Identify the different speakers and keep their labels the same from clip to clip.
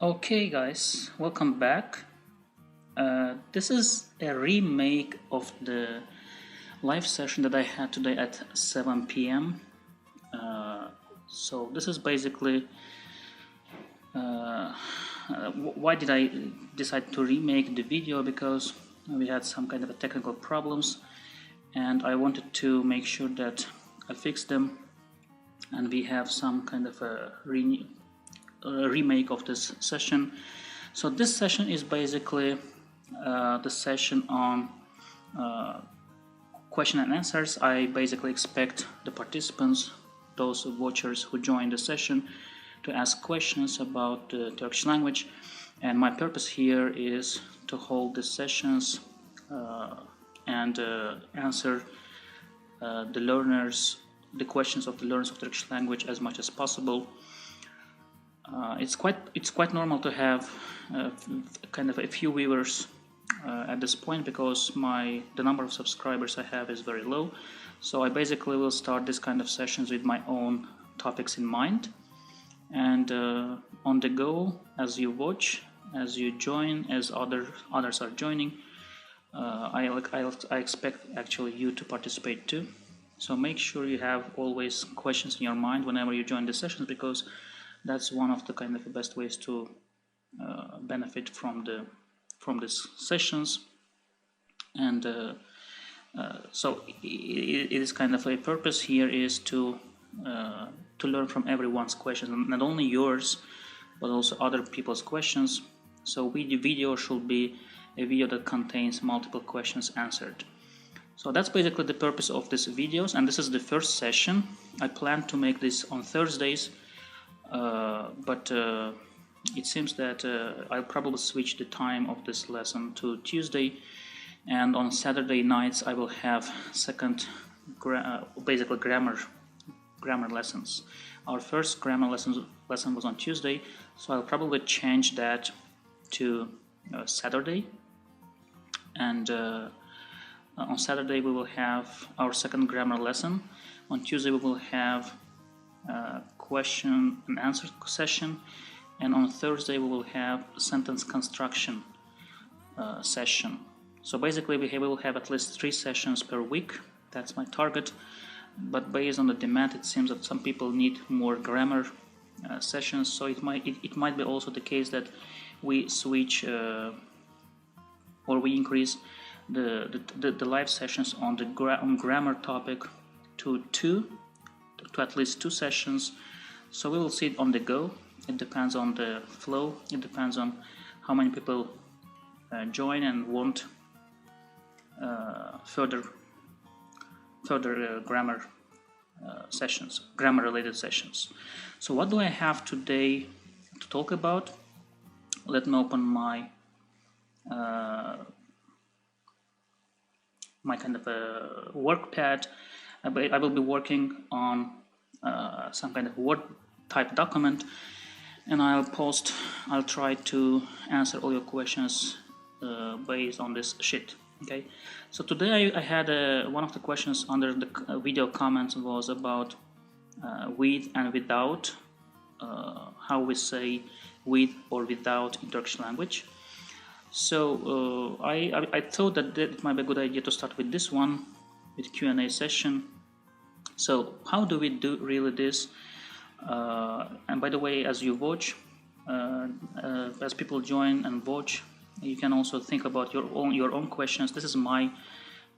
Speaker 1: Okay, guys, welcome back. This is a remake of the live session that I had today at 7 p.m. So this is basically why did I decide to remake the video? Because we had some kind of a technical problems, and I wanted to make sure that I fix them, and we have some kind of a remake of this session. So this session is basically the session on question and answers. I basically expect the participants, those watchers who join the session, to ask questions about the Turkish language, and my purpose here is to hold the sessions and answer the questions of the learners of Turkish language as much as possible. It's quite normal to have kind of a few viewers at this point, because the number of subscribers I have is very low. So I basically will start this kind of sessions with my own topics in mind, and on the go, as you watch, as you join, as others are joining, I expect actually you to participate too. So make sure you have always questions in your mind whenever you join the sessions, because that's one of the kind of the best ways to benefit from these sessions. And so it is kind of a purpose here is to learn from everyone's questions, not only yours but also other people's questions. So the video should be a video that contains multiple questions answered. So that's basically the purpose of these videos, and this is the first session. I plan to make this on Thursdays, but it seems that I'll probably switch the time of this lesson to Tuesday, and on Saturday nights I will have second basically grammar lessons. Our first grammar lesson was on Tuesday, so I'll probably change that to Saturday, and on Saturday we will have our second grammar lesson. On Tuesday we will have question and answer session, and on Thursday we will have sentence construction session. So basically we will have at least 3 sessions per week. That's my target, but based on the demand, it seems that some people need more grammar sessions, so it might be also the case that we switch or we increase the live sessions on the grammar topic to at least 2 sessions. So we will see it on the go. It depends on the flow. It depends on how many people join and want further grammar sessions, grammar related sessions. So what do I have today to talk about? Let me open my my kind of a work pad. I will be working on some kind of Word type document, and I'll try to answer all your questions based on this sheet. Okay, so today I had one of the questions under the video comments was about with and without, how we say with or without in Turkish language. So I thought that it might be a good idea to start with this one, with Q&A session. So how do we do really this? And by the way, as you watch, as people join and watch, you can also think about your own questions. This is my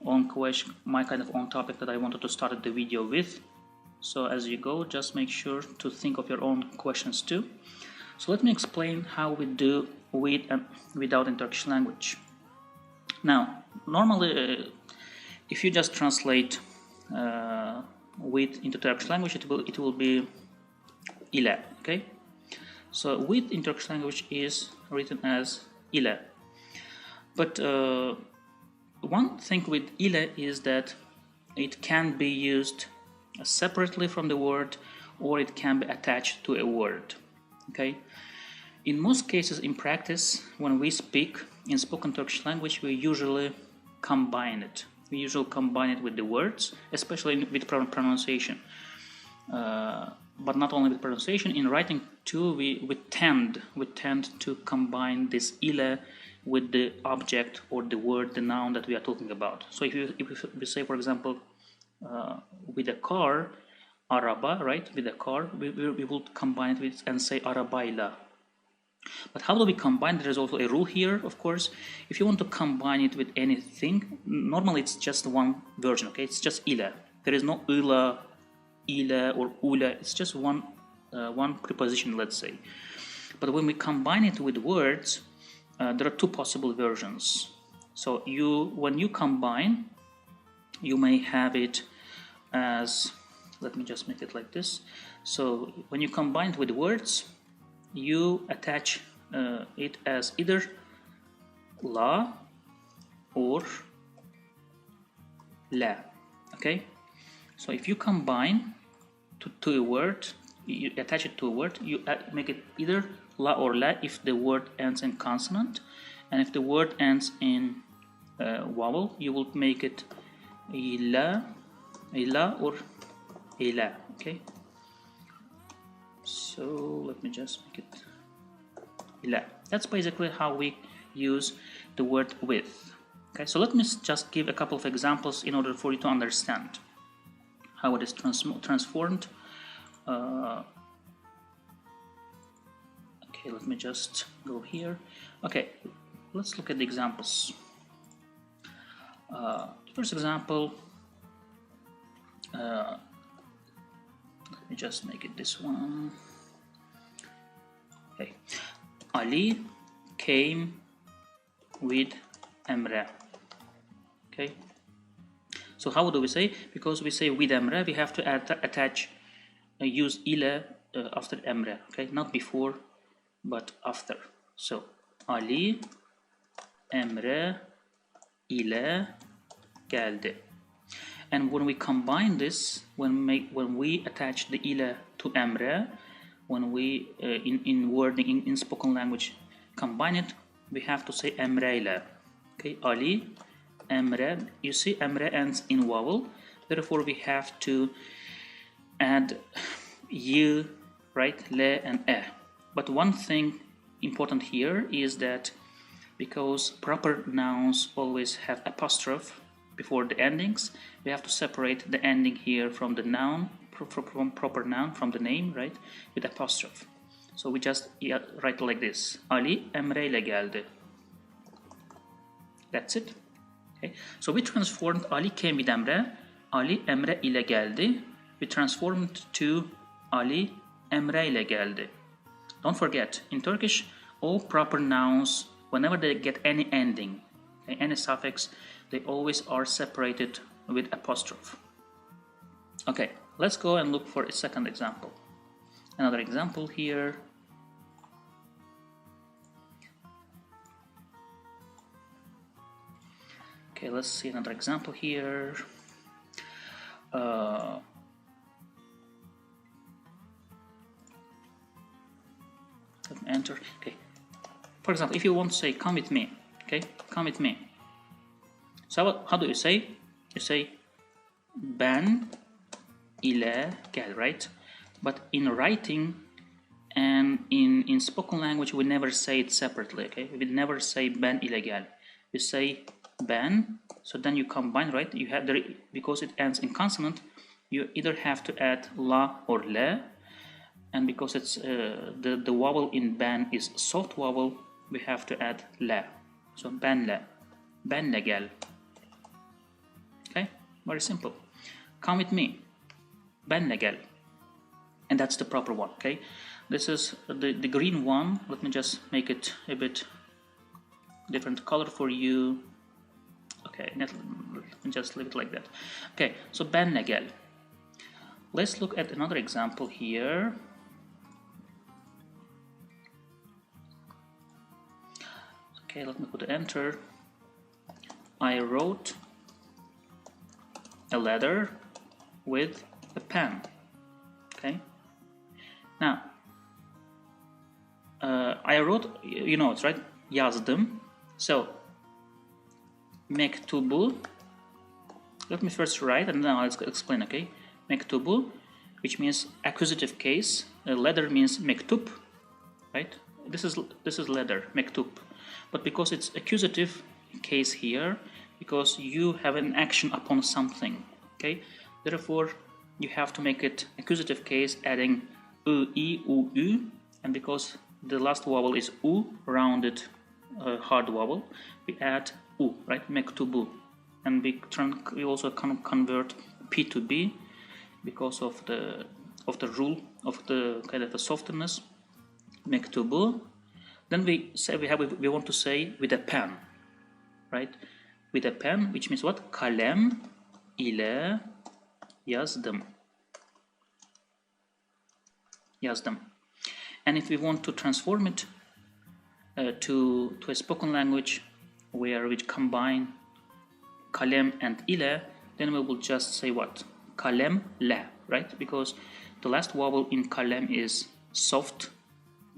Speaker 1: own question, my kind of own topic that I wanted to start the video with. So as you go, just make sure to think of your own questions too. So let me explain how we do with and without in Turkish language. Now, normally, if you just translate with into Turkish language, it will be ile. Okay, so with in Turkish language is written as ile. But one thing with ile is that it can be used separately from the word, or it can be attached to a word. Okay. In most cases, in practice, when we speak in spoken Turkish language, we usually combine it. We usually combine it with the words, especially with pronunciation. but not only with pronunciation, in writing too, we tend to combine this ile with the object or the word, the noun that we are talking about. So if we say, for example, with a car, araba, right? With a car, we will combine it with and say arabayla. But how do we combine? There is also a rule here, of course. If you want to combine it with anything, normally it's just one version, okay? It's just ila. There is no ila, or ula. It's just one preposition, let's say. But when we combine it with words, there are two possible versions. So when you combine, you may have it as, let me just make it like this. So when you combine it with words, you attach it as either la or la, okay? So if you combine to a word, you attach it to a word, you make it either la or la if the word ends in consonant, and if the word ends in vowel, you will make it ila or ila, okay? So let me just make it ila. That's basically how we use the word with. Okay, so let me just give a couple of examples in order for you to understand how it is transformed. Okay, let me just go here. Okay, let's look at the examples. First example, let me just make it this one. Okay, Ali came with Emre. Okay, so how do we say? Because we say with Emre, we have to attach, use ile after Emre. Okay, not before, but after. So Ali Emre ile geldi. And when we combine this, when we attach the ile to Emre, when we in wording in spoken language combine it, we have to say Emre ile. Okay, Ali Emre. You see, Emre ends in vowel, therefore we have to add y, right, le and e. But one thing important here is that because proper nouns always have apostrophe before the endings, we have to separate the ending here from the noun, from proper noun, from the name, right, with apostrophe. So we just write like this: Ali Emre ile geldi. That's it. Okay. So we transformed Ali came with Emre, Ali Emre ile geldi. We transformed to Ali Emre ile geldi. Don't forget, in Turkish, all proper nouns, whenever they get any ending, okay, any suffix, they always are separated with apostrophe. Okay, let's go and look for a second example. Another example here. Okay, let's see another example here. Let me enter. Okay, for example, if you want to say come with me, okay, come with me. So how do you say? You say ben ile gel, right? But in writing and in spoken language, we never say it separately. Okay, we never say ben ile gel. We say ben. So then you combine, right? You have the, because it ends in consonant, you either have to add la or le, and because it's the vowel in ben is soft vowel, we have to add la. So ben le gel. Okay, very simple. Come with me, ben le gel, and that's the proper one. Okay, this is the green one. Let me just make it a bit different color for you. Okay, let me just leave it like that. Okay, so ben le gel. Let's look at another example here. Okay, let me put enter. I wrote a letter with a pen. Okay, now I wrote, you know it's right, yazdım. So mektubu, let me first write and then I'll explain. Okay, mektubu which means accusative case. Letter means mektup, right? This is letter, mektup. But because it's accusative case here, because you have an action upon something, okay? Therefore, you have to make it accusative case, adding I, U, Ü, and because the last vowel is U, rounded hard vowel, we add U, right? Mektubu. And we also convert P to B because of the rule of the kind of a softness. Mektubu. Then we want to say with a pen, right? With a pen, which means what? Kalem ile yazdım. Yazdım. And if we want to transform it to a spoken language where we combine kalem and ile, then we will just say what? Kalem le, right? Because the last vowel in kalem is soft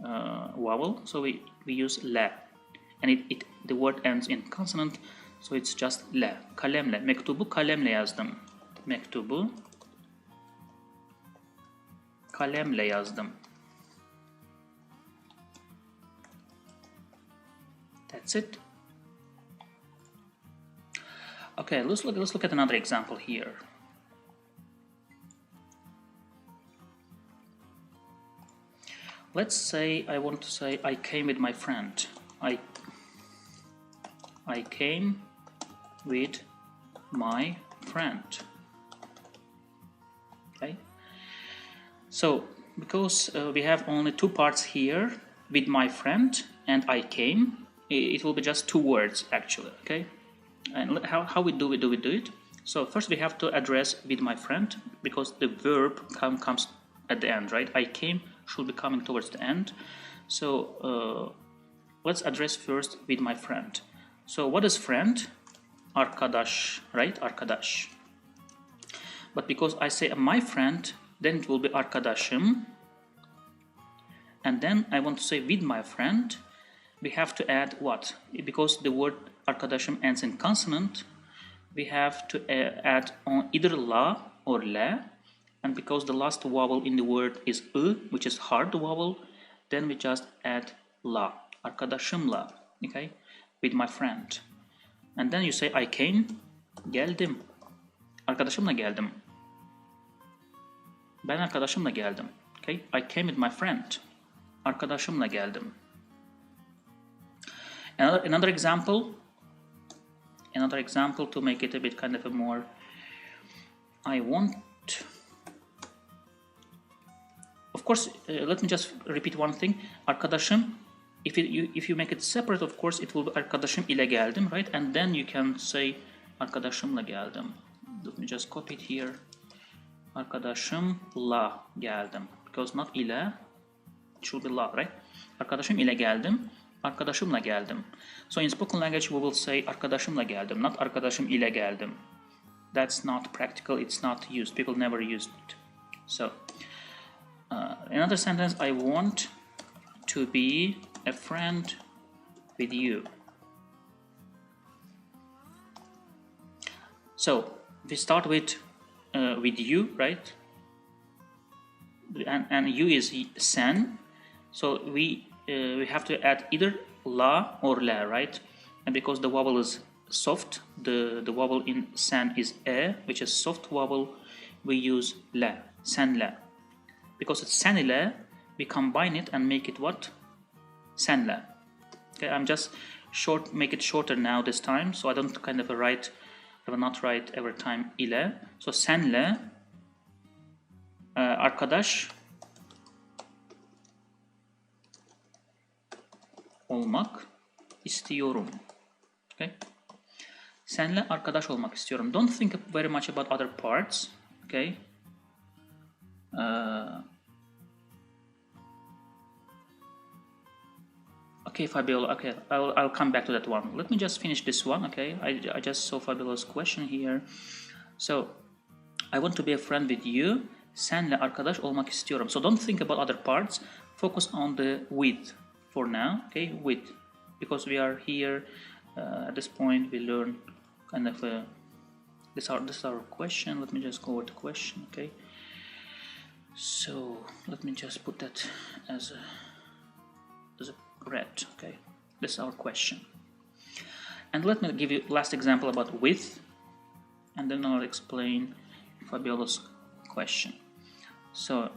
Speaker 1: vowel, so we use le, and the word ends in consonant, so it's just le. Kalem le. Mektubu kalemle yazdım. Mektubu kalemle yazdım. That's it. Okay, let's look at another example here. Let's say I want to say I came with my friend. I came with my friend. Okay. So because we have only two parts here, with my friend and I came, it will be just two words actually. Okay. And how we do it? So first we have to address with my friend because the verb comes at the end, right? I came should be coming towards the end. So let's address first with my friend. So what is friend? Arkadaş, right? Arkadaş. But because I say my friend, then it will be arkadaşım. And then I want to say with my friend, we have to add what? Because the word arkadaşım ends in consonant, we have to add on either la or le. And because the last vowel in the word is ı, which is hard vowel, then we just add la. Arkadaşımla, okay? With my friend. And then you say I came, geldim. Arkadaşımla geldim. Ben arkadaşımla geldim. Okay? I came with my friend. Arkadaşımla geldim. Another example to make it a bit kind of a more. I want. Of course, let me just repeat one thing. Arkadaşım, if you make it separate, of course, it will be arkadaşım ile geldim, right? And then you can say arkadaşımla geldim. Let me just copy it here. Arkadaşımla geldim. Because not ile, it should be la, right? Arkadaşım ile geldim. Arkadaşımla geldim. So in spoken language, we will say arkadaşımla geldim, not arkadaşım ile geldim. That's not practical. It's not used. People never used it. So. Another sentence, I want to be a friend with you. So we start with you, right? And you is sen. So we have to add either la or la, right? And because the vowel is soft, the vowel in sen is e, which is soft vowel, we use la, sen la. Because it's sen ile, we combine it and make it what? Senle. Okay, I'm just make it shorter now this time, so I don't kind of I will not write every time ile. So senle arkadaş olmak istiyorum. Okay. Senle arkadaş olmak istiyorum. Don't think very much about other parts. Okay. Okay, Fabiola. Okay, I'll come back to that one. Let me just finish this one. Okay, I just saw Fabiola's question here. So, I want to be a friend with you. Senle arkadaş olmak istiyorum. So don't think about other parts. Focus on the with for now. Okay, with, because we are here at this point. We learn kind of this is our question. Let me just go over the question. Okay. So let me just put that as a red. Okay, this is our question. And let me give you last example about with, and then I'll explain Fabiola's question. So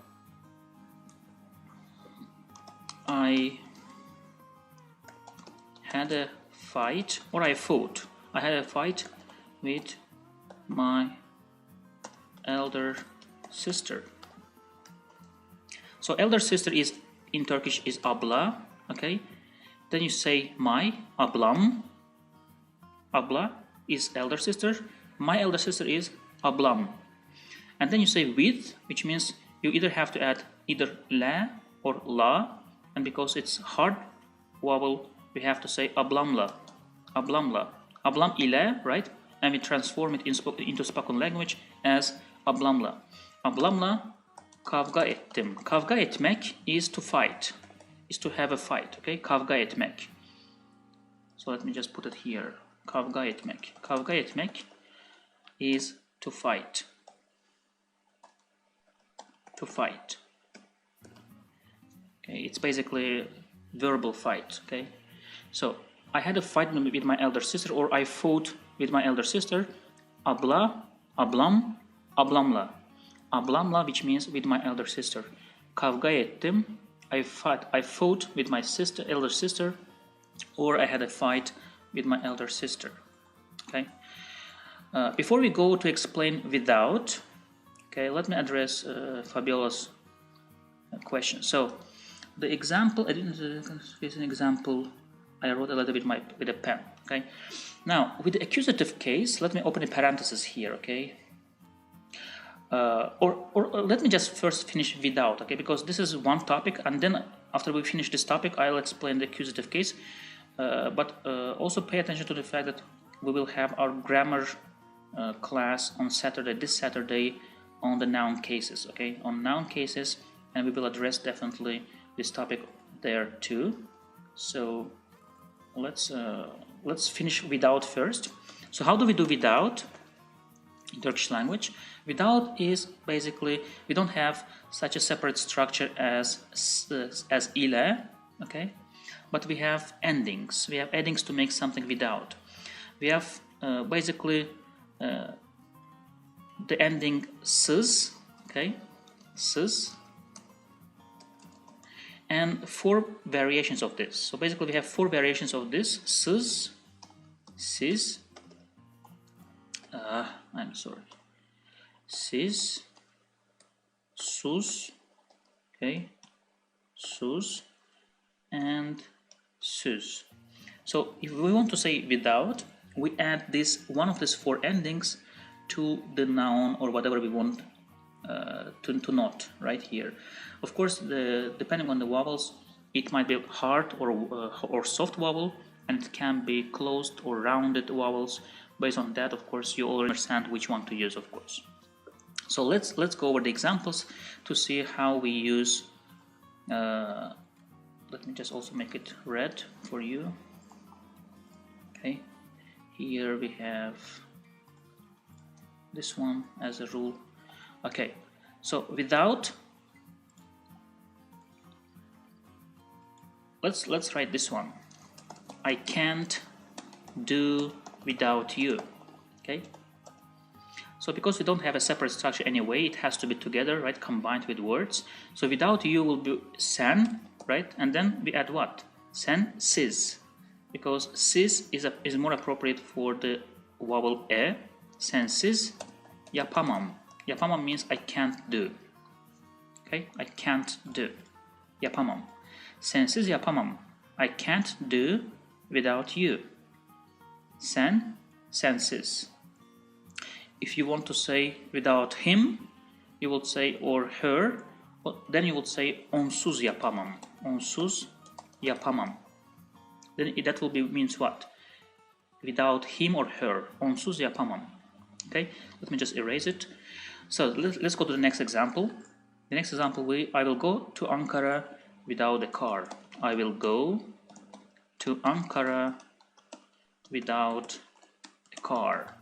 Speaker 1: I had a fight, or I fought. I had a fight with my elder sister. So elder sister is in Turkish is abla, okay? Then you say my, ablam. Abla is elder sister. My elder sister is ablam. And then you say with, which means you either have to add either la or la, and because it's hard vowel, we have to say ablamla, ablamla, ablam ile, right? And we transform it into spoken language as ablamla. Ablamla kavga ettim. Kavga etmek is to fight, is to have a fight, okay? Kavga etmek. So let me just put it here. Kavga etmek. Kavga etmek is to fight. To fight. Okay, it's basically verbal fight, okay? So I had a fight with my elder sister, or I fought with my elder sister. Abla, ablam, ablamla. Ablamla, which means with my elder sister. Kavga ettim, I fought with my elder sister, or I had a fight with my elder sister. Okay. Before we go to explain without, okay, let me address Fabiola's question. So the example, I didn't face an example. I wrote a little bit with a pen. Okay. Now with the accusative case, let me open a parenthesis here. Okay. Or let me just first finish without, okay, because this is one topic, and then after we finish this topic I'll explain the accusative case, but also pay attention to the fact that we will have our grammar class on Saturday, this Saturday, on the noun cases, okay, on noun cases, and we will address definitely this topic there too. So let's finish without first. So how do we do without in Turkish language? Without is basically, we don't have such a separate structure as ile, okay, but we have endings. We have endings to make something without. We have basically the ending sız, okay, sız, and 4 variations of this. So basically we have 4 variations of this: sız, siz, I'm sorry, siz, sus, okay, sus, and süz. So if we want to say without, we add one of these 4 endings to the noun or whatever we want to not right here. Of course, depending on the vowels, it might be hard or soft vowel, and it can be closed or rounded vowels. Based on that, of course, you already understand which one to use, of course. So let's go over the examples to see how we use. Let me just also make it red for you. Okay, here we have this one as a rule. Okay, so without, let's write this one. I can't do without you. Okay, so because we don't have a separate structure anyway, it has to be together, right, combined with words. So without you will be sen, right, and then we add what? Sen, siz, because siz is more appropriate for the vowel e. Sensiz yapamam. Yapamam means I can't do. Okay, I can't do. Yapamam. Sensiz yapamam. I can't do without you. Sen, sensiz. If you want to say without him, you would say, or her, then you would say onsuz yapamam. Onsuz yapamam. Then that will means what? Without him or her. Onsuz yapamam. Okay, let me just erase it. So let's go to the next example. The next example, I will go to Ankara without a car. I will go to Ankara without a car.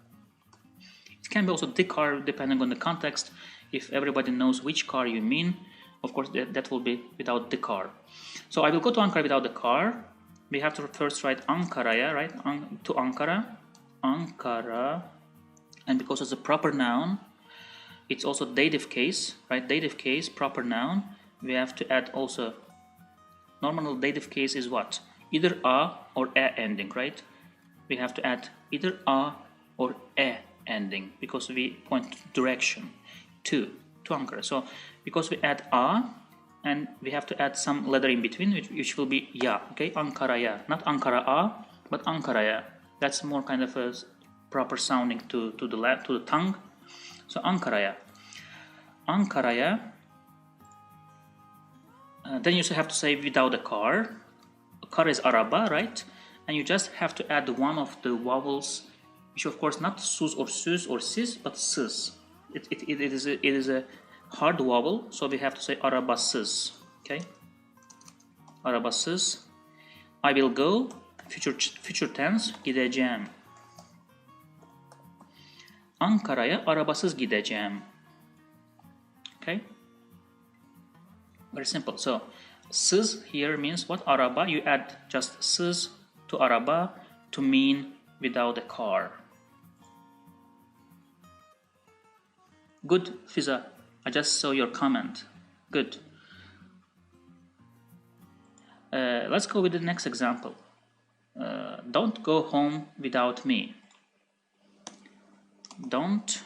Speaker 1: It can be also the car, depending on the context. if everybody knows which car you mean, of course that will be without the car. So I will go to Ankara without the car. We have to first write Ankara'ya, right? To Ankara, Ankara, and because it's a proper noun, it's also dative case, right? Dative case, proper noun. We have to add also, normal dative case is what? Either a or a ending, right? We have to add either a or a ending because we point direction to Ankara. So because we add a, and we have to add some letter in between, which will be ya, okay? Ankara'ya, not Ankara a, but Ankara'ya. That's more kind of a proper sounding to the tongue. So Ankara'ya, Ankara'ya. Then you have to say without a car. A car is araba, right? And you just have to add one of the vowels, which of course not sus or süz or sis, but sız. It is a hard vowel, so we have to say arabasız. Okay, arabasız. I will go. Future tense, gideceğim. Ankara'ya arabasız gideceğim. Okay, very simple. So sız here means what? Araba. You add just sız to araba to mean without a car. Good, Fiza. I just saw your comment. Good. Let's go with the next example. Don't go home without me. Don't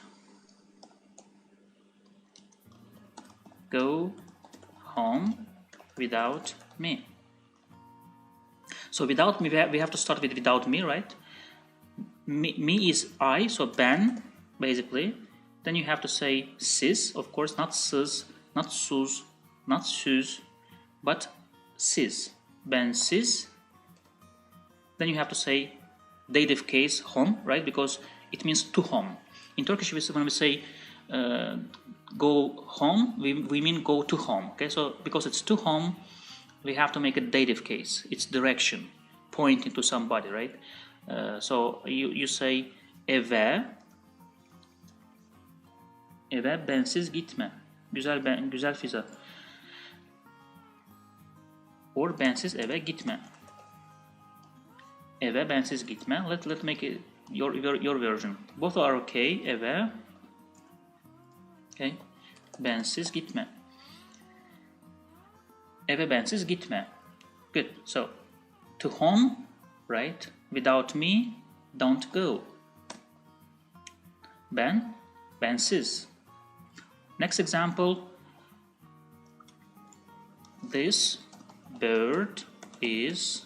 Speaker 1: go home without me. So without me, we have to start with without me, right? Me is I, so ben, basically. Then you have to say siz, of course, not siz, not suz, not süz, but siz. Ben siz. Then you have to say dative case home, right? Because it means to home. In Turkish, when we say go home, we mean go to home. Okay, so because it's to home, we have to make a dative case. It's direction, pointing to somebody, right? So you say eve. Eve bensiz gitme. Güzel Fiza. Or bensiz eve gitme. Eve bensiz gitme. Let's make it your version. Both are okay. Eve. Okay. Bensiz gitme. Eve bensiz gitme. Good. So to home, right? Without me, don't go. Bensiz. Next example, this bird is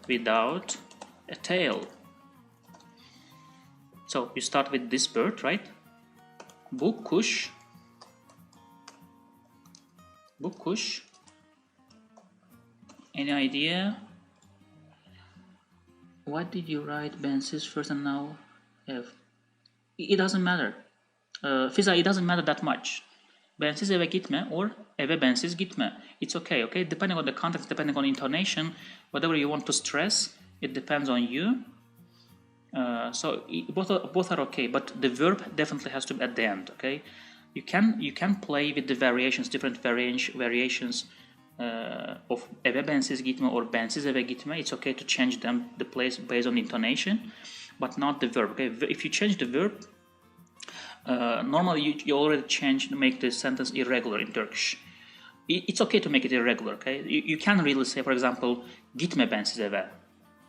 Speaker 1: without a tail. So you start with this bird, right? Bu kuş. Bu kuş. Any idea? What did you write bensiz first and now have? It doesn't matter. Fiza, it doesn't matter that much. Bensiz eve gitme or eve bensiz gitme. It's okay, okay? Depending on the context, depending on intonation, whatever you want to stress, it depends on you. So both are okay, but the verb definitely has to be at the end, okay? You can play with the variations, different variations of eve bensiz gitme or bensiz eve gitme. It's okay to change them, the place based on intonation, but not the verb, okay? If you change the verb, normally you already make the sentence irregular in Turkish. It's okay to make it irregular, okay? You can really say, for example, gitme bensiz eve,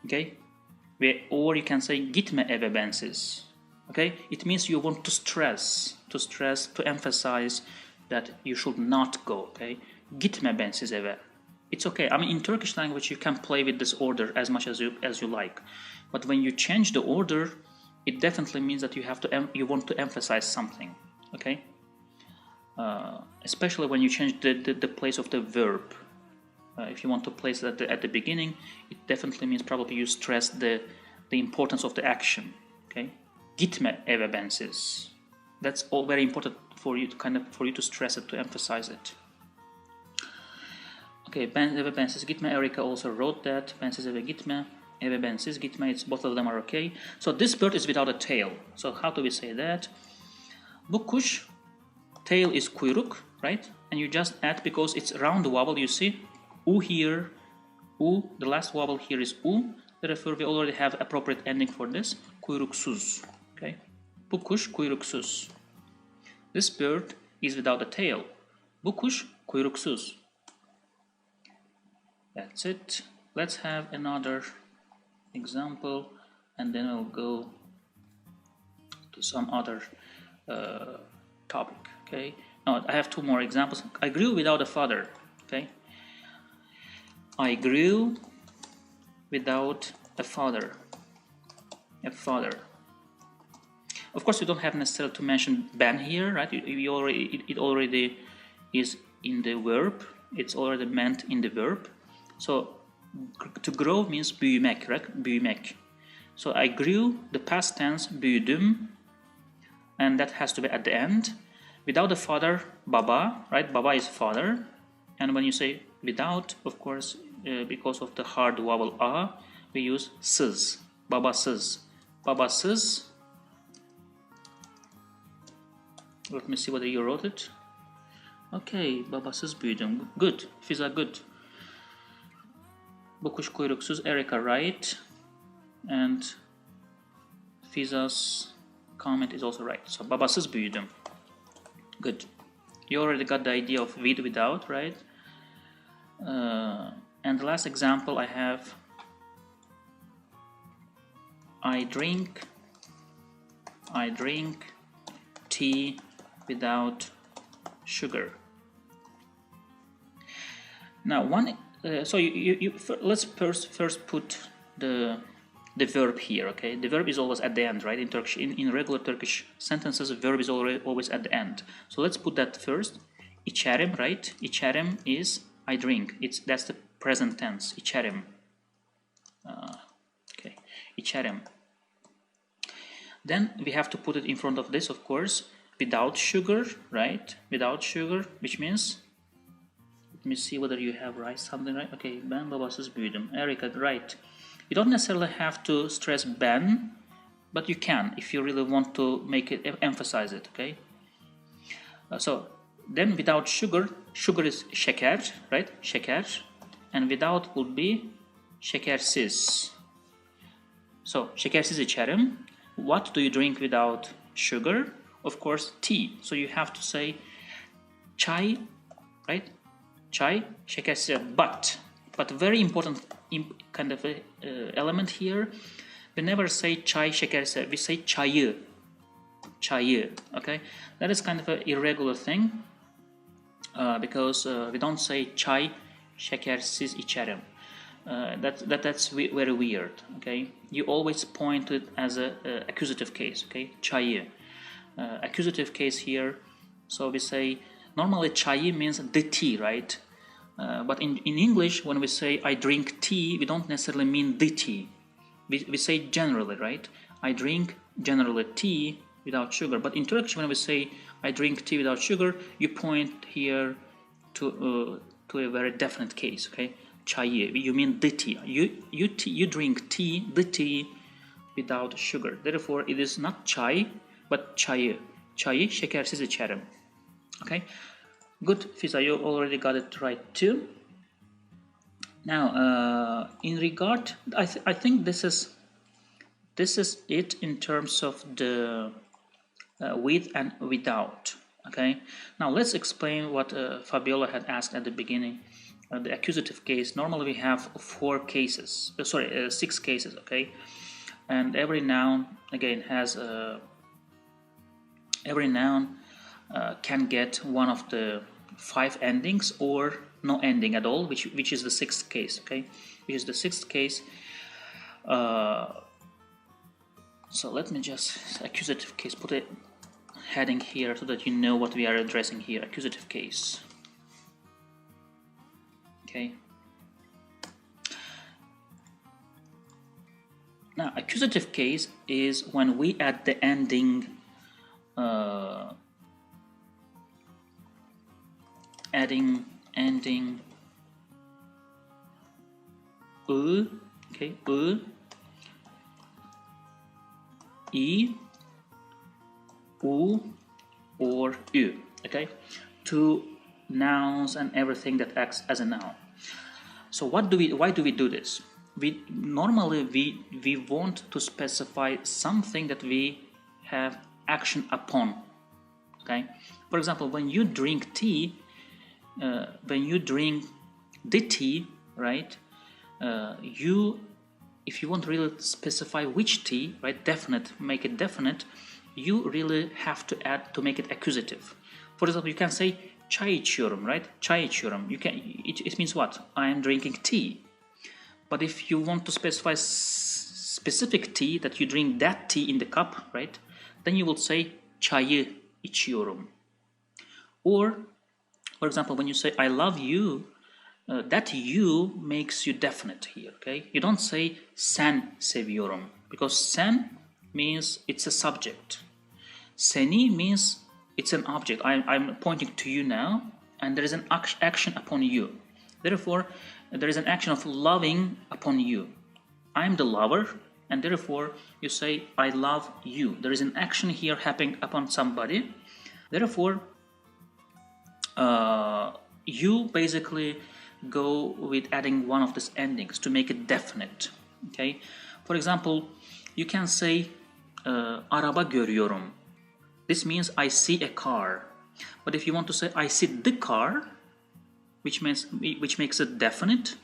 Speaker 1: okay? Or you can say gitme eve bensiz, okay? It means you want to stress, to emphasize that you should not go, okay? Gitme bensiz eve. It's okay. I mean, in Turkish language, you can play with this order as much as you like, but when you change the order, it definitely means that you want to emphasize something, okay? Especially when you change the place of the verb. If you want to place it at the beginning, it definitely means probably you stress the importance of the action, okay? Gitme eve bensiz. That's all very important for you to stress it, to emphasize it. Okay, eve bensiz gitme. Erika also wrote that. Bensiz eve gitme. Eve bensiz gitme. It's both of them are okay. So this bird is without a tail. So how do we say that? Bu kuş tail is kuyruk, right? And you just add, because it's round vowel, you see, u here, u, the last vowel here is u, therefore we already have appropriate ending for this, kuyruksuz, okay? Bu kuş kuyruksuz. This bird is without a tail. Bu kuş kuyruksuz. That's it. Let's have another example, and then I'll go to some other topic. Okay. Now I have two more examples. I grew without a father. Okay. I grew without a father. A father. Of course, you don't have necessarily to mention ben here, right? It already is in the verb. It's already meant in the verb. So to grow means büyümek, right? Büyümek. So I grew, the past tense, büyüdüm, and that has to be at the end. Without the father, baba, right? Baba is father. And when you say without, of course, because of the hard vowel a, we use sız, babasız. Babasız. Let me see whether you wrote it. Okay, babasız büyüdüm. Good, Fiza, good. Bu kuş kuyruksuz, Erica, right. And Fiza's comment is also right. So babasız büyüdüm. Good. You already got the idea of with, without, right? And the last example I have, I drink tea without sugar. Now so let's first put the verb here, okay? The verb is always at the end, right? In Turkish, in regular Turkish sentences, the verb is always at the end. So let's put that first. İçerim, right? İçerim is I drink. That's the present tense. İçerim. Okay. İçerim. Then we have to put it in front of this, of course, without sugar, right? Without sugar, which means, let me see whether you have right something, right? Okay, ben babasız büyüdüm. Erica, right. You don't necessarily have to stress ben, but you can if you really want to make it, emphasize it, okay? So then without sugar, sugar is şeker, right? Şeker. And without would be şekersiz. So şekersiz içerim. What do you drink without sugar? Of course, tea. So you have to say çay, right? Çay, şekersiz. But very important kind of element here, we never say çay şekersiz. We say çayı. Çayı. Okay, that is kind of an irregular thing because we don't say çay şekersiz içerim. That's very weird. Okay, you always point it as a accusative case. Okay, çayı. Accusative case here. So we say normally çayı means the tea, right? But in English, when we say I drink tea, we don't necessarily mean the tea. We say generally, right? I drink generally tea without sugar. But in Turkish, when we say I drink tea without sugar, you point here to a very definite case. Okay, çayı. You mean the tea. You drink tea, the tea, without sugar. Therefore, it is not çay, but çayı. Çayı şekersiz içerim. Okay. Good, Fiza, you already got it right too. Now, in regard, I think this is it in terms of the with and without. Okay. Now let's explain what Fabiola had asked at the beginning. The accusative case. Normally we have 4 cases. 6 cases. Okay, and every noun again has every noun can get one of the 5 endings or no ending at all, which is the 6th case. Okay, which is the 6th case. So let me just accusative case, put a heading here so that you know what we are addressing here. Accusative case. Okay. Now, accusative case is when we add the ending ending ı, okay, ı, i, u, or ü. okay, to nouns and everything that acts as a noun. So why do we do this? We normally want to specify something that we have action upon. Okay, for example, when you drink tea, when you drink the tea, right? If you want to really specify which tea, right? Definite, make it definite. You really have to add to make it accusative. For example, you can say çay içiyorum, right? Çay içiyorum. It means what? I am drinking tea. But if you want to specify specific tea, that you drink that tea in the cup, right? Then you will say çayı içiyorum. Or, for example, when you say I love you, that you makes you definite here, okay? You don't say sen seviyorum, because sen means it's a subject. Seni means it's an object. I'm pointing to you now, and there is an action upon you. Therefore, there is an action of loving upon you. I'm the lover, and therefore you say I love you. There is an action here happening upon somebody. Therefore, you basically go with adding one of these endings to make it definite. Okay. For example, you can say araba görüyorum. This means I see a car. But if you want to say I see the car, which makes it definite,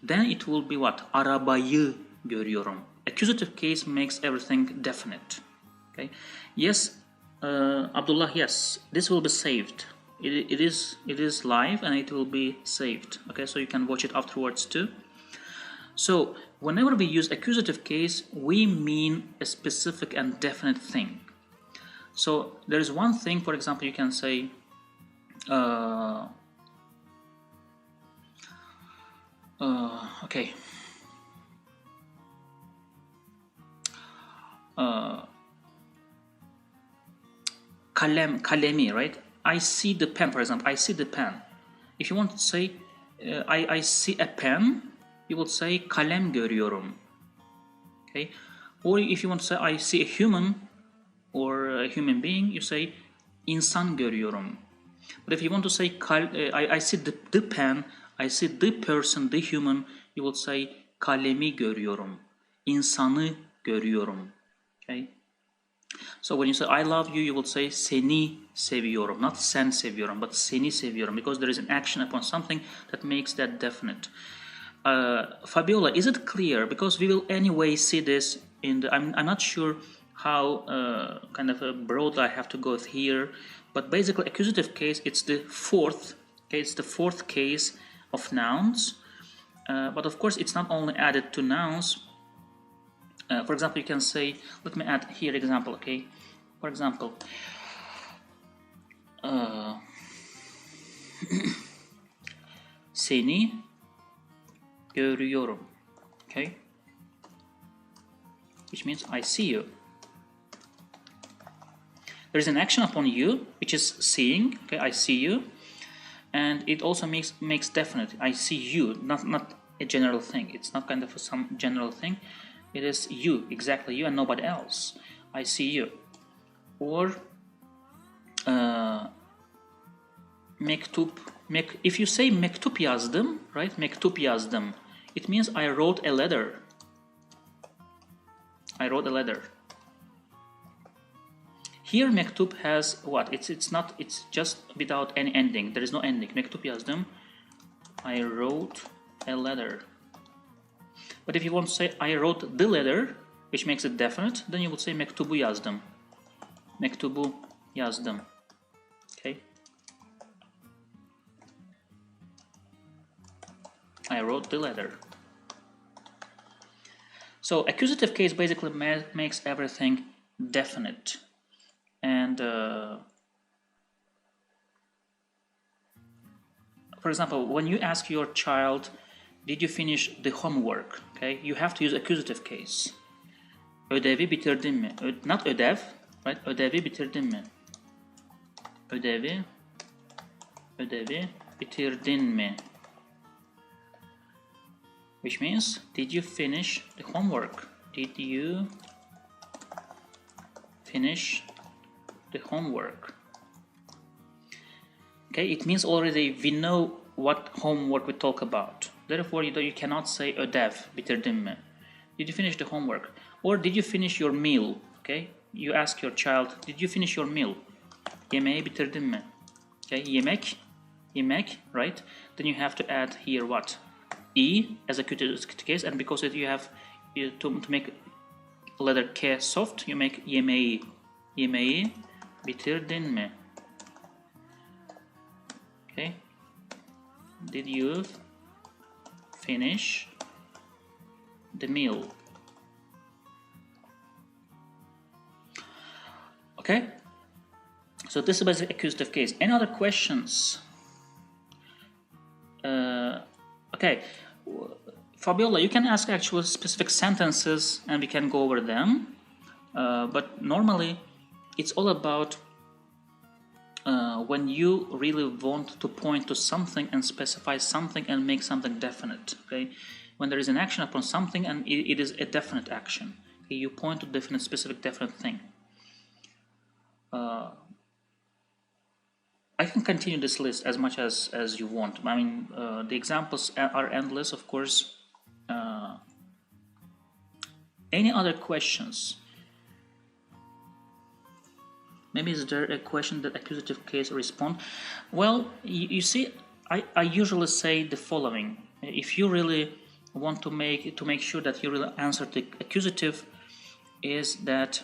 Speaker 1: then it will be what? Arabayı görüyorum. Accusative case makes everything definite. Okay. Yes, Abdullah. Yes, this will be saved. It is live and it will be saved. Okay, so you can watch it afterwards too. So whenever we use accusative case, we mean a specific and definite thing. So there is one thing, for example, you can say okay. Kalemi, right? I see the pen, for example. I see the pen. If you want to say I see a pen, you will say kalem görüyorum. Okay. Or if you want to say I see a human or a human being, you say insan görüyorum. But if you want to say I see the pen, I see the person, the human, you will say kalemi görüyorum. İnsanı görüyorum. Okay. So when you say I love you, you will say seni seviyorum, not sen seviyorum, but seni seviyorum, because there is an action upon something that makes that definite. Fabiola, is it clear? Because we will anyway see this in the. I'm not sure how kind of broad I have to go here, but basically accusative case, it's the fourth. Okay, it's the fourth case of nouns, but of course it's not only added to nouns. For example, you can say, let me add here example, okay? For example, seni görüyorum, okay? Which means I see you. There is an action upon you, which is seeing, okay? I see you, and it also makes definite. I see you, not a general thing. It's not kind of some general thing. It is you, exactly you, and nobody else. I see you. Or mektup. If you say mektup yazdım, right? Mektup yazdım. It means I wrote a letter. I wrote a letter. Here mektup has what? It's just without any ending. There is no ending. Mektup yazdım. I wrote a letter. But if you want to say I wrote the letter, which makes it definite, then you would say mektubu yazdım. Mektubu yazdım. Okay. I wrote the letter. So accusative case basically makes everything definite. And for example, when you ask your child, did you finish the homework? Okay, you have to use accusative case. Ödevi bitirdin mi? Not ödev, right? Ödevi bitirdin mi? Ödevi bitirdin mi? Which means, did you finish the homework? Did you finish the homework? Okay, it means already we know what homework we talk about. Therefore, you cannot say ödev bitirdim mi? Did you finish the homework? Or did you finish your meal? Okay, you ask your child, did you finish your meal? Yemeği bitirdin mi? Okay, yemek, right? Then you have to add here what? E as a case, and because you have to make letter K soft, you make yemeği. Yemeği bitirdin mi? Okay. Did you finish the meal? Okay. So this is basically accusative case. Any other questions? Okay. Fabiola, you can ask actual specific sentences and we can go over them. But normally it's all about when you really want to point to something and specify something and make something definite. Okay, when there is an action upon something and it is a definite action, okay? You point to definite, specific, definite thing. I can continue this list as much as you want. I mean, the examples are endless, of course. Any other questions? Maybe is there a question that accusative case respond? Well, you see, I usually say the following. If you really want to make sure that you really answer the accusative, is that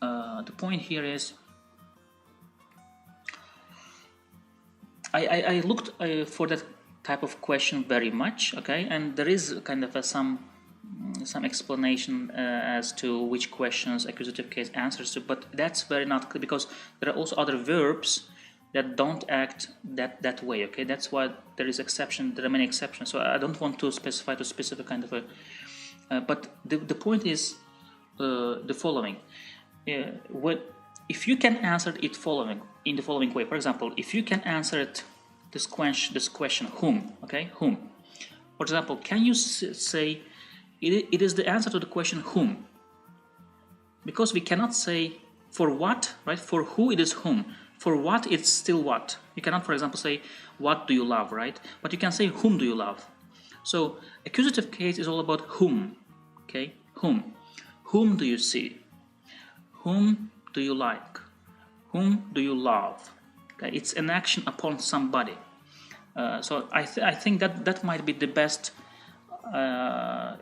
Speaker 1: the point here is I looked for that type of question very much, okay, and there is kind of some explanation as to which questions accusative case answers to, but that's very not clear because there are also other verbs that don't act that way. Okay, that's why there is exception. There are many exceptions. So I don't want to specify to specific kind of a. But the point is the following. If you can answer it in the following way, for example, if you can answer it this question whom, okay, whom. For example, can you say it is the answer to the question whom, because we cannot say for what, right? For who it is whom, for what it's still what. You cannot, for example, say what do you love, right? But you can say whom do you love. So accusative case is all about whom, okay? Whom do you see? Whom do you like? Whom do you love? Okay, it's an action upon somebody. So I think that might be the best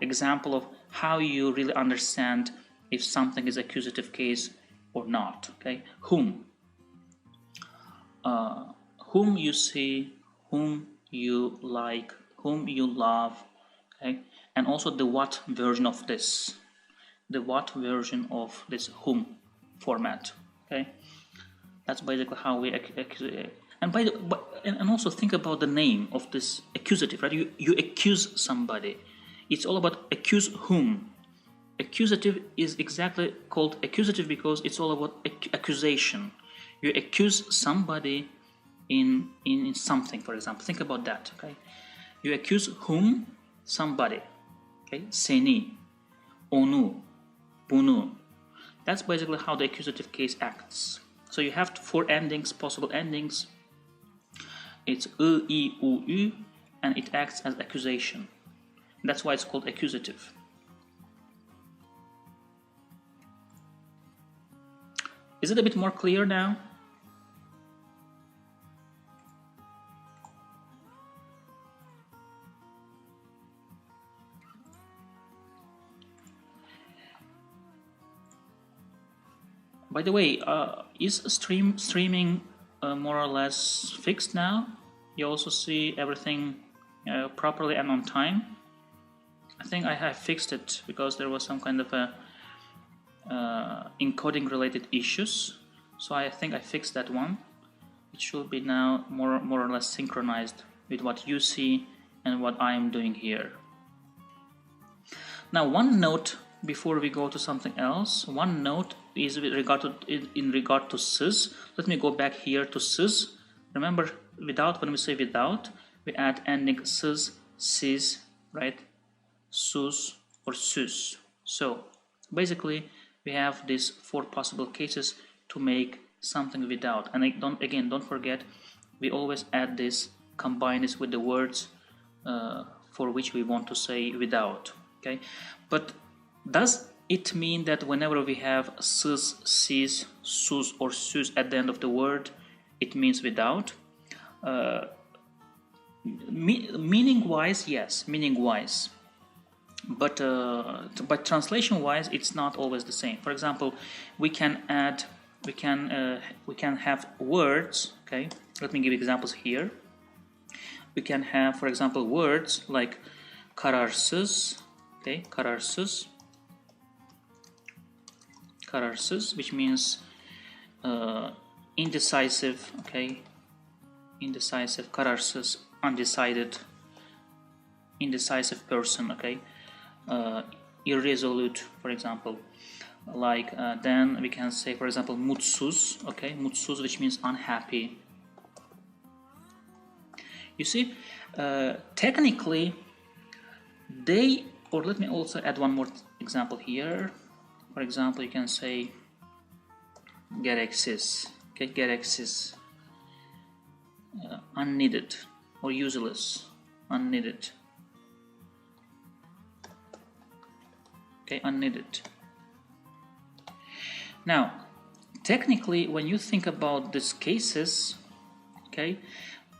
Speaker 1: example of how you really understand if something is accusative case or not. Okay, whom you see, whom you like, whom you love. Okay, and also the what version of this, whom format. Okay, that's basically how we and also think about the name of this accusative, right? You accuse somebody. It's all about accuse whom. Accusative is exactly called accusative because it's all about accusation. You accuse somebody in something, for example. Think about that, okay? You accuse whom? Somebody. Okay? Seni, onu, bunu. That's basically how the accusative case acts. So you have four endings, possible endings. It's I, U, Ü, and it acts as accusation. That's why it's called accusative. Is it a bit more clear now? By the way, is streaming more or less fixed now? You also see everything properly and on time? I think I have fixed it because there was some kind of a encoding related issues. So I think I fixed that one. It should be now more or less synchronized with what you see and what I am doing here. Now, one note before we go to something else. One note is in regard to siz. Let me go back here to siz. Remember, without, when we say without, we add ending siz, sis, right? Sus or sus. So basically, we have these four possible cases to make something without. And don't forget, we always add this, combine this with the words for which we want to say without. Okay, but does it mean that whenever we have sız, siz, sus, or süz at the end of the word, it means without? Meaning-wise, yes, meaning-wise. But translation-wise, it's not always the same. For example, we can have words. Okay, let me give examples here. We can have, for example, words like kararsız. Okay, kararsız, which means indecisive. Okay, indecisive, kararsız, undecided, indecisive person. Okay, irresolute, for example. Like then we can say, for example, mutsuz. Okay, mutsuz, which means unhappy. You see, technically, or let me also add one more example here. For example, you can say gereksiz. Okay, gereksiz, unneeded or useless, unneeded. Okay, unneeded. Now, technically, when you think about these cases, okay,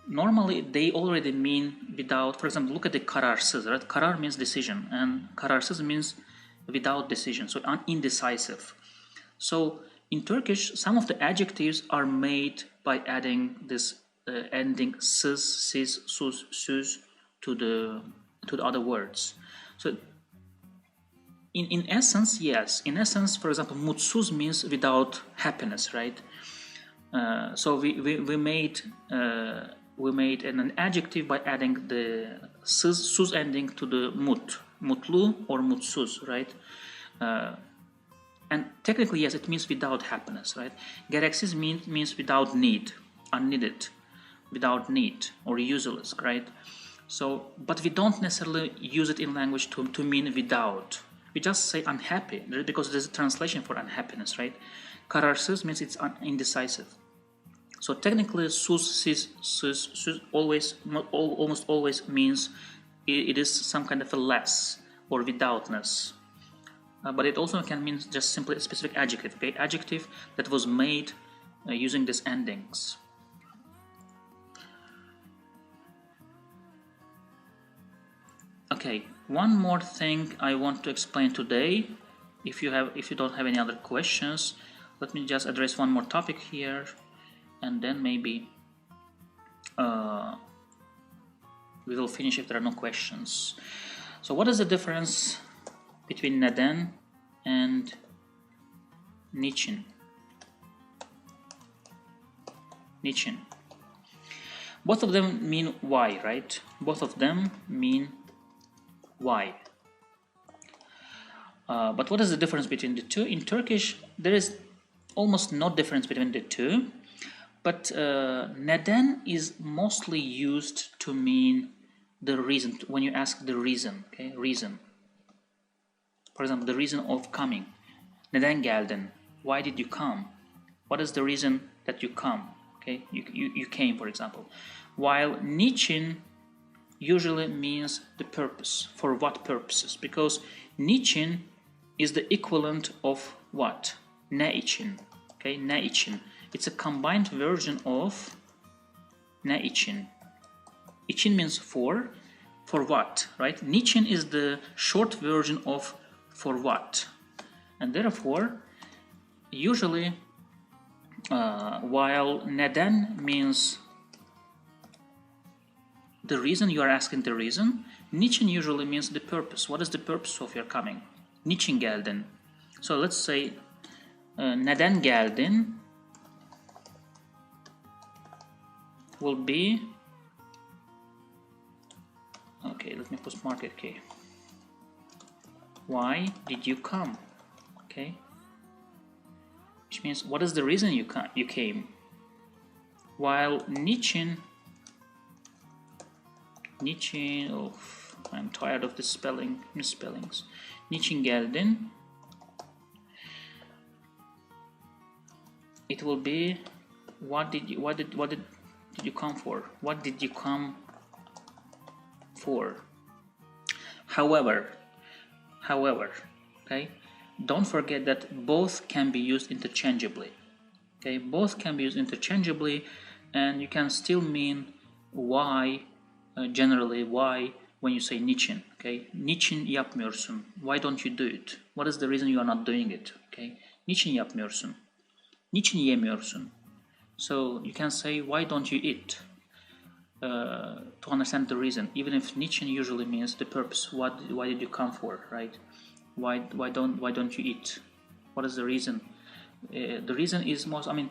Speaker 1: normally they already mean without. For example, look at the kararsız, right? Karar means decision, and kararsız means without decision, so indecisive. So in Turkish, some of the adjectives are made by adding this ending sız, siz, sus, süz to the other words. So in essence, yes. In essence, for example, mutsuz means without happiness, right? So we made an adjective by adding the sus ending to the mutlu or mutsuz, right? And technically, yes, it means without happiness, right? Gereksiz means without need, unneeded, without need, or useless, right? So, but we don't necessarily use it in language to mean without. We just say unhappy, because there's a translation for unhappiness, right? Kararsız means it's indecisive. So technically, sus, siz, süz, almost always means it is some kind of a less or withoutness. But it also can mean just simply a specific adjective, okay? Adjective that was made using these endings. Okay, one more thing I want to explain today. If you don't have any other questions, let me just address one more topic here, and then maybe we will finish if there are no questions. So what is the difference between Neden and Niçin? Niçin. Both of them mean why, right? Both of them mean why. But what is the difference between the two? In Turkish, there is almost no difference between the two. But neden is mostly used to mean the reason, when you ask the reason, okay, reason. For example, the reason of coming. Neden geldin? Why did you come? What is the reason that you come? Okay, you came, for example. While niçin usually means the purpose. For what purposes? Because niçin is the equivalent of what? Ne için. Okay, ne için. It's a combined version of ne için. İçin means for what, right? Niçin is the short version of for what. And therefore, usually, while neden means the reason, you are asking the reason, niçin usually means the purpose. What is the purpose of your coming? Niçin geldin? So let's say neden geldin will be, okay, let me put market key. Why did you come? Okay, which means what is the reason you came? While niçin, oh, I'm tired of this misspellings. Niçin geldin, it will be what did did you come for? What did you come for? However, okay, don't forget that both can be used interchangeably. Okay, both can be used interchangeably, and you can still mean why, generally why, when you say niçin. Okay, niçin yapmıyorsun? Why don't you do it? What is the reason you are not doing it? Okay, niçin yapmıyorsun? Niçin yemiyorsun? So you can say why don't you eat? To understand the reason, even if niçin usually means the purpose. Why did you come for? Right? Why don't you eat? What is the reason? The reason is most. I mean,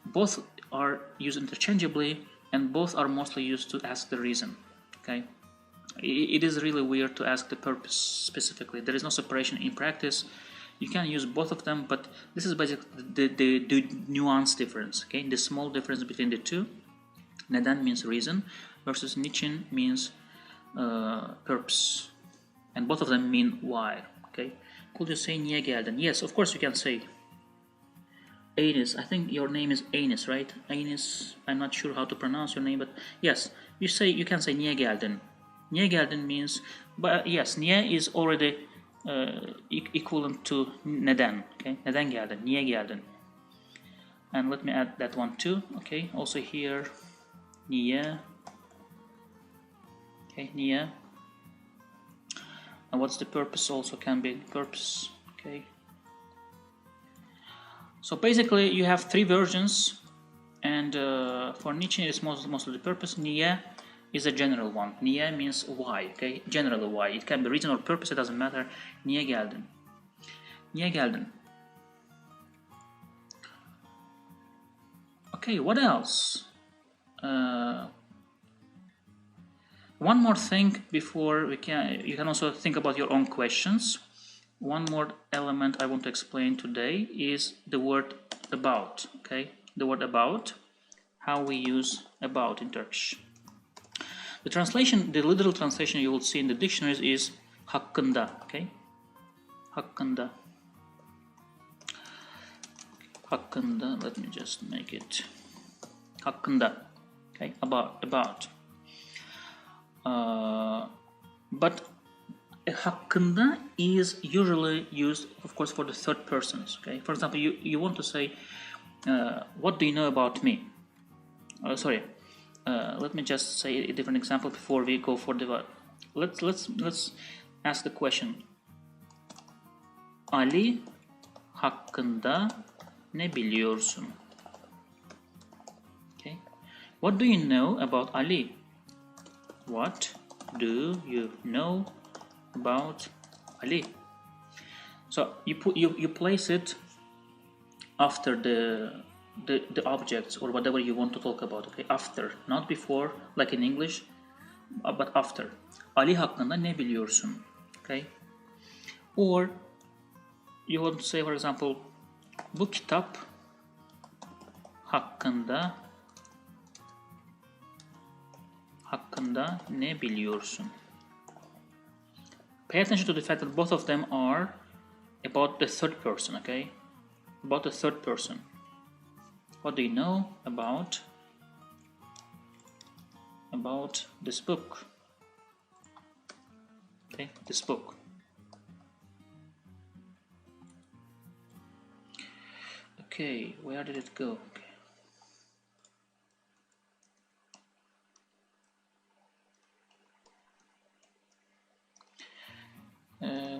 Speaker 1: both are used interchangeably, and both are mostly used to ask the reason. Okay, it is really weird to ask the purpose specifically. There is no separation in practice. You can use both of them, but this is basically the nuance difference. Okay, the small difference between the two. Neden means reason versus niçin means purpose, and both of them mean why. Okay, could you say niye geldin? Yes, of course you can say. Enes, I think your name is Enes, right? Enes, I'm not sure how to pronounce your name, but yes, you can say niye geldin. Niye geldin means, but yes, niye is already equivalent to neden. Okay, neden geldin, niye geldin. And let me add that one too. Okay, also here, niye. Okay, niye. And what's the purpose? Also can be purpose. Okay. So basically, you have three versions, and for niçin it's mostly the purpose. Niye is a general one. Niye means why. Okay, generally why. It can be reason or purpose. It doesn't matter. Niye geldin? Niye geldin? Okay, what else? One more thing before you can also think about your own questions. One more element I want to explain today is the word about. Okay, the word about, how we use about in Turkish. The translation, the literal translation you will see in the dictionaries is hakkında. Okay, hakkında. Hakkında. Let me just make it hakkında. Okay, about. But hakkında is usually used, of course, for the third persons. Okay, for example, you want to say, what do you know about me? Let me just say a different example before we go for the. Let's ask the question. Ali hakkında ne biliyorsun? Okay, what do you know about Ali? What do you know about Ali? So you place it after the objects or whatever you want to talk about. Okay, after, not before, like in English, but after. Ali hakkında ne biliyorsun? Okay, or you want to say, for example, bu kitap hakkında ne biliyorsun? Pay attention to the fact that both of them are about the third person, okay? About the third person. What do you know about this book? Okay, this book. Okay, where did it go? Okay.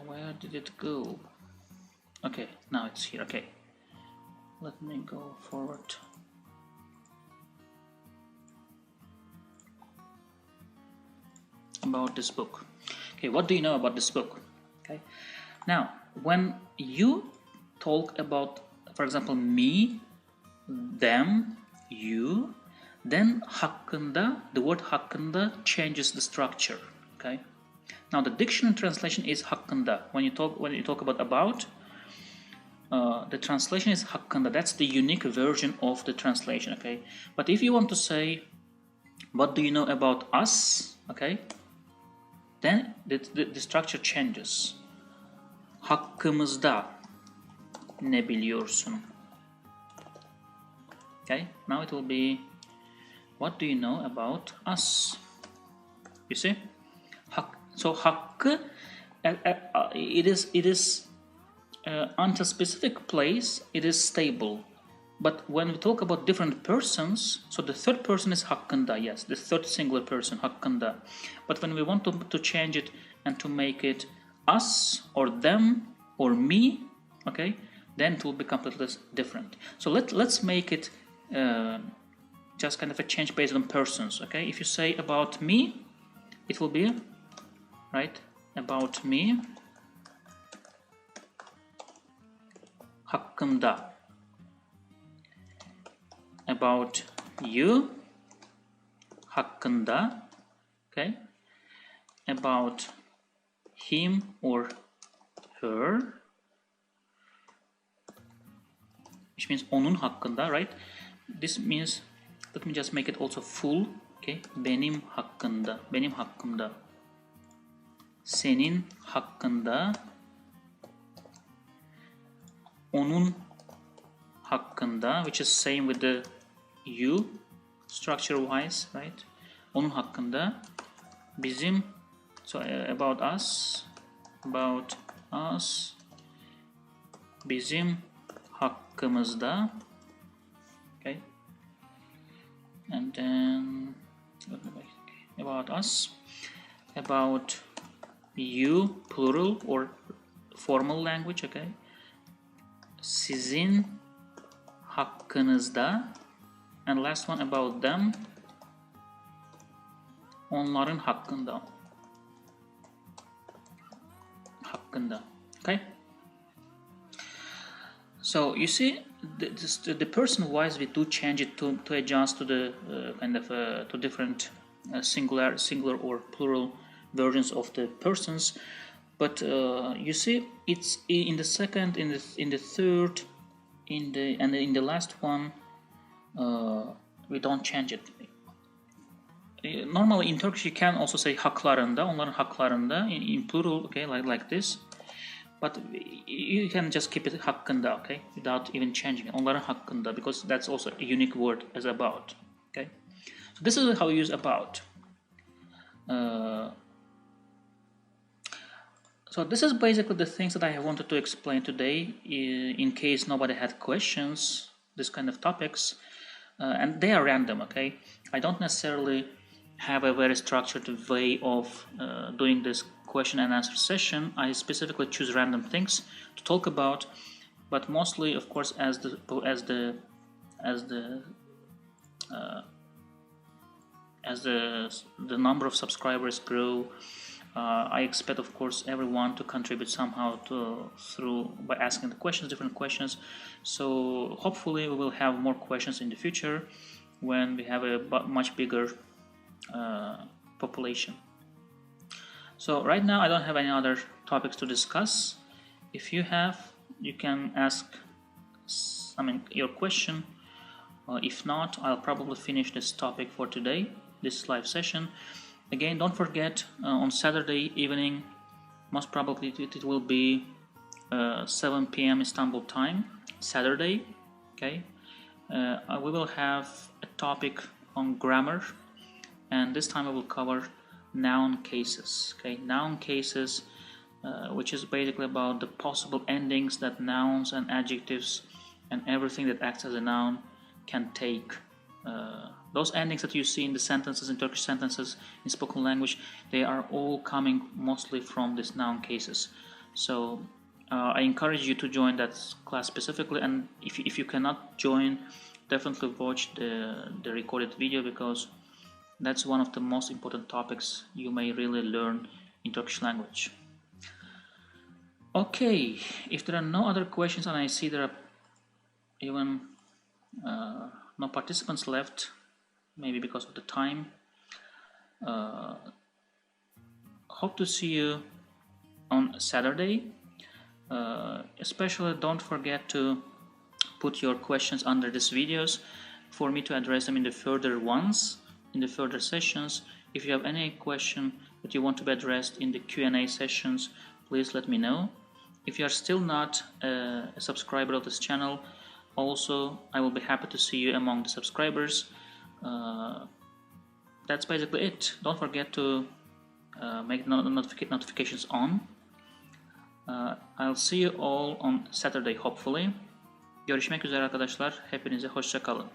Speaker 1: Where did it go? Okay, now it's here. Okay, let me go forward. About this book. Okay, what do you know about this book? Okay, now when you talk about, for example, me, them, you, then hakkında, the word hakkında changes the structure. Okay. Now the dictionary translation is hakkında. When you talk about, the translation is hakkında. That's the unique version of the translation. Okay, but if you want to say, what do you know about us? Okay, then the structure changes. Hakkımızda ne biliyorsun? Okay, now it will be What do you know about us? You see? So hakkı, it is until specific place, it is stable. But when we talk about different persons, so the third person is hakkında, yes, the third singular person, hakkında. But when we want to change it and to make it us or them or me, okay, then it will be completely different. So let's make it just kind of a change based on persons, okay? If you say about me, it will be, right, about me, hakkında. About you, hakkında, okay? About him or her, which means onun hakkında, right? This means, let me just make it also full, okay? Benim hakkında, benim hakkımda. Senin hakkında. Onun hakkında, which is same with the you structure wise, right? Onun hakkında. Bizim, so about us, bizim hakkımızda, okay? And then about us, about you, plural or formal language, okay? Sizin hakkınızda, and last one about them, onların hakkında, okay? So you see, the person wise we do change it to adjust to the kind of to different singular or plural versions of the persons. But you see, it's in the second, in the third, in the last one, we don't change it. Normally in Turkish you can also say haklarında, onların haklarında in plural, okay, like this. But you can just keep it hakkında, okay, without even changing it. Onların hakkında, because that's also a unique word as about, okay. So this is how we use about. So this is basically the things that I wanted to explain today, in case nobody had questions, this kind of topics, and they are random, okay? I don't necessarily have a very structured way of doing this question and answer session. I specifically choose random things to talk about, but mostly, of course, as the number of subscribers grow, I expect, of course, everyone to contribute somehow by asking the questions, different questions. So hopefully we will have more questions in the future when we have a much bigger population. So right now I don't have any other topics to discuss. If you have, you can ask, your question. If not, I'll probably finish this topic for today, this live session. Again, don't forget, on Saturday evening, most probably it will be 7 p.m. Istanbul time, Saturday, okay? We will have a topic on grammar, and this time I will cover noun cases, okay? Noun cases, which is basically about the possible endings that nouns and adjectives and everything that acts as a noun can take. Those endings that you see in the sentences, in Turkish sentences, in spoken language, they are all coming mostly from these noun cases. So I encourage you to join that class specifically, and if you cannot join, definitely watch the recorded video, because that's one of the most important topics you may really learn in Turkish language. Okay, if there are no other questions, and I see there are even no participants left, maybe because of the time, hope to see you on Saturday. Especially don't forget to put your questions under these videos for me to address them in the further ones, in the further sessions. If you have any question that you want to be addressed in the Q&A sessions, please let me know. If you are still not a subscriber of this channel, also I will be happy to see you among the subscribers. That's basically it. Don't forget to make notifications on. I'll see you all on Saturday hopefully. Görüşmek üzere arkadaşlar. Hepinize hoşça kalın.